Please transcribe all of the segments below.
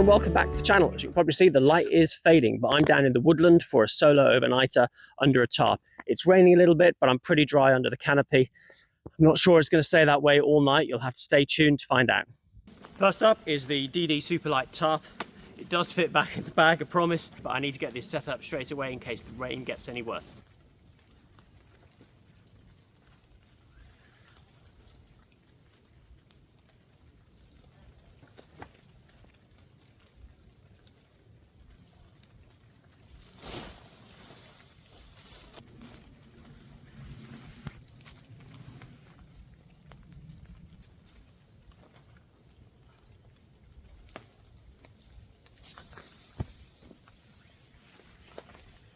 and welcome back to the channel. As you can probably see, the light is fading, but I'm down in the woodland for a solo overnighter under a tarp. It's raining a little bit, but I'm pretty dry under the canopy. I'm not sure it's going to stay that way all night. You'll have to stay tuned to find out. First up is the DD Superlight tarp. It does fit back in the bag, I promise, but I need to get this set up straight away in case the rain gets any worse.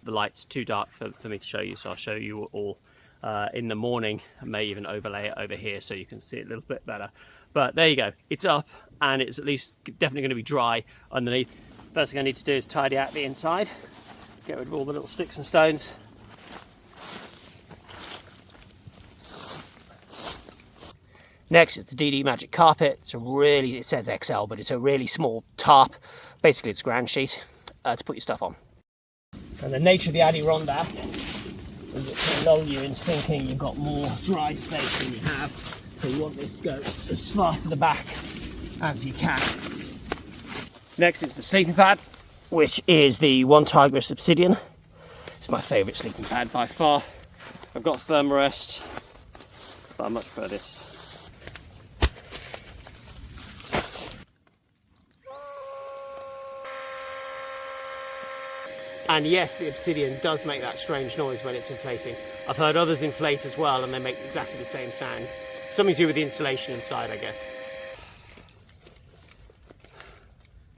The light's too dark for me to show you, so I'll show you all in the morning. I may even overlay it over here so you can see it a little bit better. But there you go, it's up and it's at least definitely going to be dry underneath. First thing I need to do is tidy out the inside, get rid of all the little sticks and stones. Next is the DD Magic Carpet. It says XL, but it's a really small tarp. Basically it's a ground sheet to put your stuff on. And the nature of the Adirondack is it can lull you into thinking you've got more dry space than you have. So you want this to go as far to the back as you can. Next is the sleeping pad, which is the OneTigris Obsidian. It's my favourite sleeping pad by far. I've got thermarest, but I much prefer this. And yes, the Obsidian does make that strange noise when it's inflating. I've heard others inflate as well and they make exactly the same sound. Something to do with the insulation inside, I guess.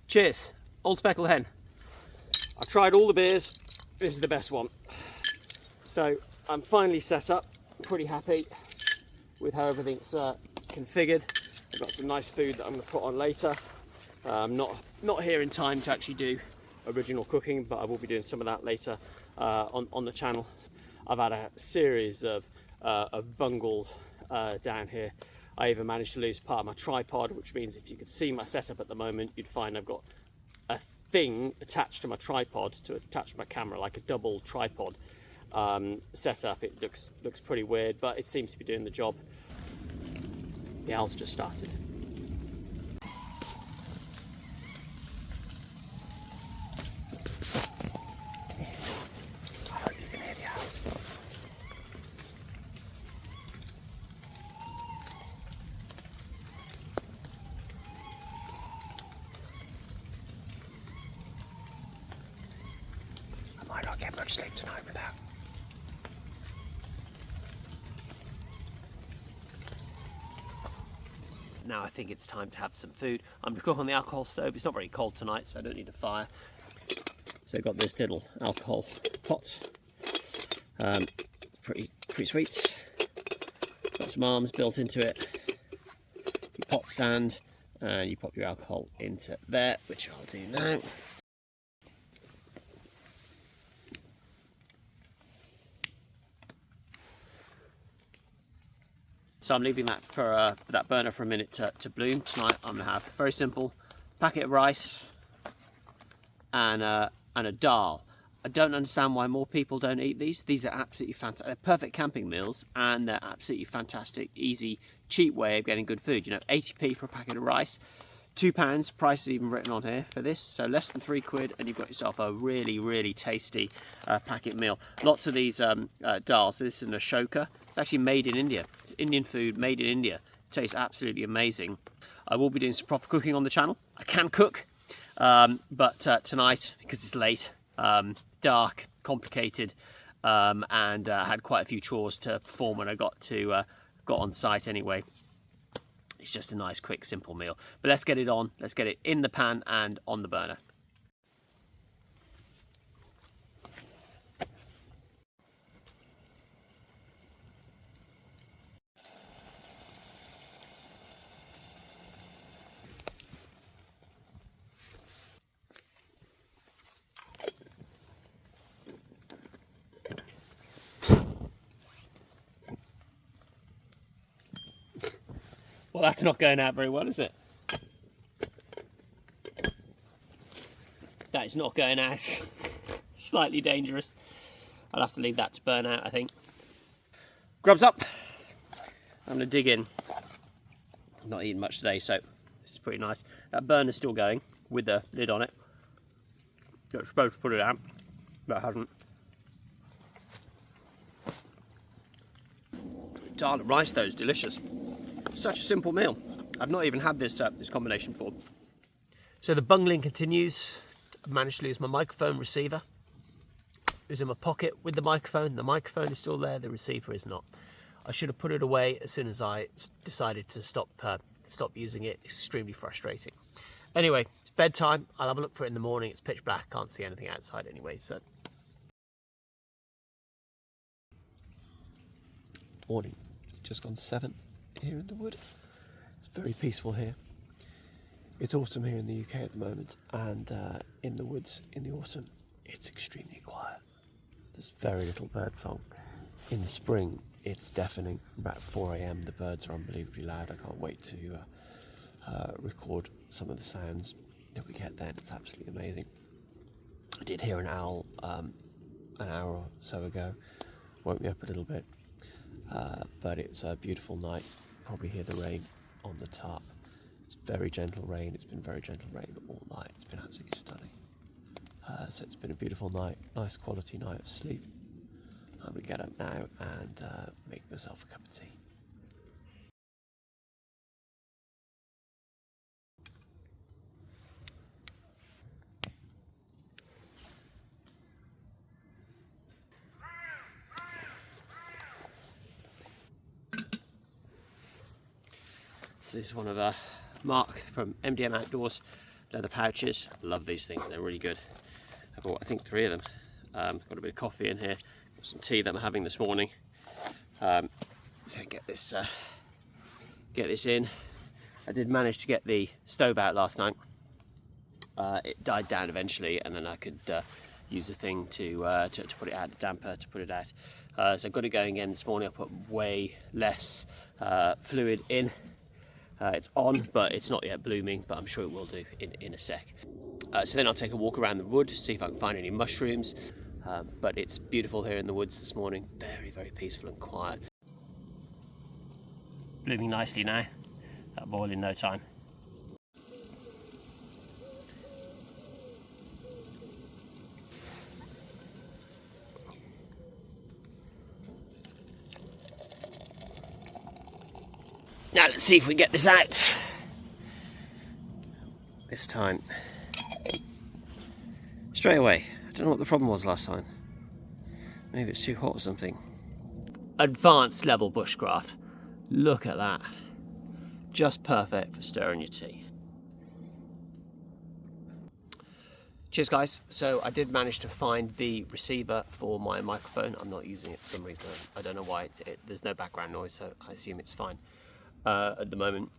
Cheers, Old Speckled Hen. I've tried all the beers, this is the best one. So I'm finally set up, pretty happy with how everything's configured. I've got some nice food that I'm going to put on later. Not here in time to actually do original cooking, but I will be doing some of that later on the channel. I've had a series of bungles down here. I even managed to lose part of my tripod, which means if you could see my setup at the moment, you'd find I've got a thing attached to my tripod to attach my camera, like a double tripod setup. It looks pretty weird, but it seems to be doing the job. The owls just started. I might not get much sleep tonight with that. Now I think it's time to have some food. I'm going to cook on the alcohol stove. It's not very cold tonight, so I don't need a fire. So I've got this little alcohol pot. Pretty sweet. Got some arms built into it. Your pot stand, and you pop your alcohol into there, which I'll do now. So I'm leaving that for that burner for a minute to bloom. Tonight I'm going to have a very simple packet of rice and a dal. I don't understand why more people don't eat these. These are absolutely fantastic. They're perfect camping meals and they're absolutely fantastic, easy, cheap way of getting good food. You know, 80p for a packet of rice, £2, price is even written on here for this. So less than £3 and you've got yourself a really, really tasty packet meal. Lots of these dals. This is an Ashoka. It's actually made in India. It's Indian food made in India. It tastes absolutely amazing. I will be doing some proper cooking on the channel. I can cook, but tonight, because it's late, dark, complicated, and had quite a few chores to perform when I got on site anyway. It's just a nice, quick, simple meal. But let's get it on. Let's get it in the pan and on the burner. Well, that's not going out very well, is it? That is not going out. Slightly dangerous. I'll have to leave that to burn out, I think. Grub's up. I'm going to dig in. I'm not eating much today, so it's pretty nice. That burner's still going with the lid on it. I was supposed to put it out, but I haven't. Dal and rice though is delicious. Such a simple meal. I've not even had this this combination before. So the bungling continues. I've managed to lose my microphone receiver. It was in my pocket with the microphone. The microphone is still there, the receiver is not. I should have put it away as soon as I decided to stop using it. Extremely frustrating. Anyway, it's bedtime. I'll have a look for it in the morning. It's pitch black. Can't see anything outside anyway. So, morning. Just gone 7 here in the wood. It's very peaceful here. It's autumn here in the UK at the moment, and in the woods in the autumn, it's extremely quiet. There's very little bird song. In the spring, it's deafening. About 4 AM, the birds are unbelievably loud. I can't wait to record some of the sounds that we get then. It's absolutely amazing. I did hear an owl an hour or so ago. Woke me up a little bit. But it's a beautiful night. Probably hear the rain on the tarp. It's very gentle rain. It's been very gentle rain all night. It's been absolutely stunning. So it's been a beautiful night, nice quality night of sleep. I'm going to get up now and make myself a cup of tea. So this is one of Mark from MDM Outdoors, leather pouches. Love these things, they're really good. I bought, I think, 3 of them. Got a bit of coffee in here, got some tea that I'm having this morning. So get this in. I did manage to get the stove out last night. It died down eventually, and then I could use the thing to put it out, the damper to put it out. So I got it going again this morning. I put way less fluid in. It's on, but it's not yet blooming, but I'm sure it will do in a sec. So then I'll take a walk around the wood, see if I can find any mushrooms. But it's beautiful here in the woods this morning. Very, very peaceful and quiet. Blooming nicely now. That'll boil in no time. Now let's see if we get this out this time. Straight away. I don't know what the problem was last time. Maybe it's too hot or something. Advanced level bushcraft. Look at that. Just perfect for stirring your tea. Cheers guys. So I did manage to find the receiver for my microphone. I'm not using it for some reason. I don't know why. There's no background noise, so I assume it's fine. At the moment,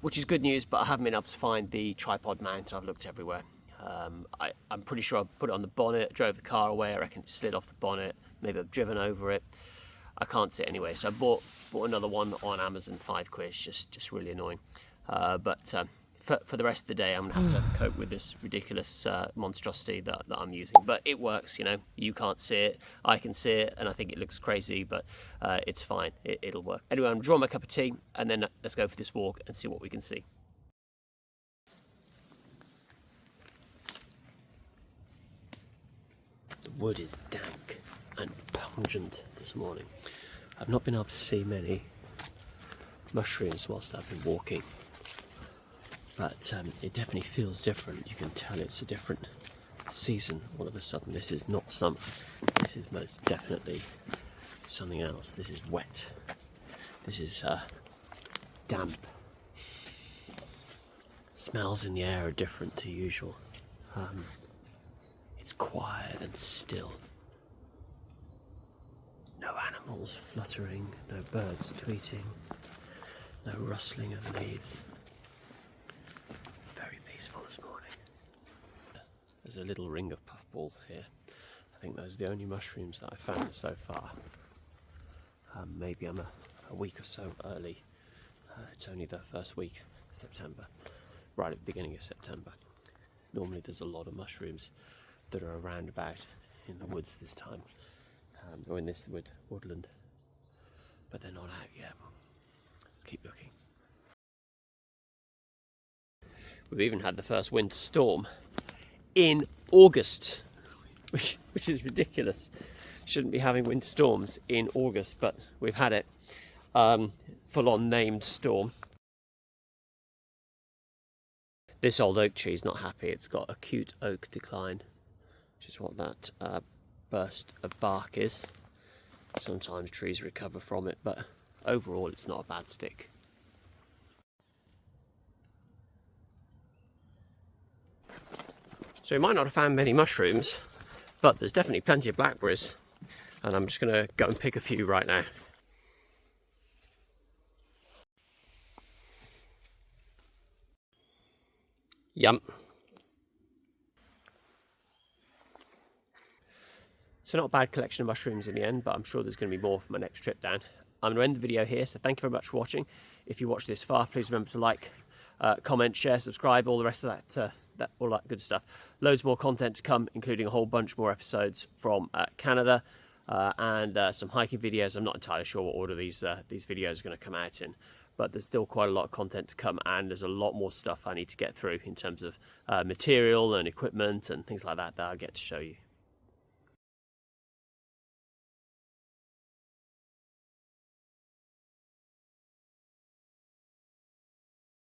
which is good news, but I haven't been able to find the tripod mount. I've looked everywhere. I'm pretty sure I put it on the bonnet, drove the car away. I reckon it slid off the bonnet. Maybe I've driven over it. I can't see it anyway. So I bought another one on Amazon, £5. Just really annoying. But for the rest of the day, I'm gonna have to cope with this ridiculous monstrosity that I'm using. But it works, you know. You can't see it, I can see it, and I think it looks crazy, but it's fine. It'll work. Anyway, I'm drawing my cup of tea, and then let's go for this walk and see what we can see. The wood is dank and pungent this morning. I've not been able to see many mushrooms whilst I've been walking. But it definitely feels different. You can tell it's a different season all of a sudden. This is not summer. This is most definitely something else. This is wet. This is damp. Smells in the air are different to usual. It's quiet and still. No animals fluttering, no birds tweeting, no rustling of leaves. This morning. There's a little ring of puffballs here. I think those are the only mushrooms that I've found so far. Maybe I'm a week or so early. It's only the first week of September, right at the beginning of September. Normally there's a lot of mushrooms that are around about in the woods this time, or in this woodland, but they're not out yet. Let's keep looking. We've even had the first winter storm in August, which is ridiculous. Shouldn't be having winter storms in August, but we've had it. Full-on named storm. This old oak tree is not happy. It's got acute oak decline, which is what that burst of bark is. Sometimes trees recover from it, but overall it's not a bad stick. So we might not have found many mushrooms, but there's definitely plenty of blackberries, and I'm just going to go and pick a few right now. Yum. So not a bad collection of mushrooms in the end, but I'm sure there's going to be more for my next trip down. I'm going to end the video here, so thank you very much for watching. If you watched this far, please remember to like, comment, share, subscribe, all the rest of that, all that good stuff. Loads more content to come, including a whole bunch more episodes from Canada and some hiking videos. I'm not entirely sure what order these videos are going to come out in, but there's still quite a lot of content to come, and there's a lot more stuff I need to get through in terms of material and equipment and things like that I'll get to show you.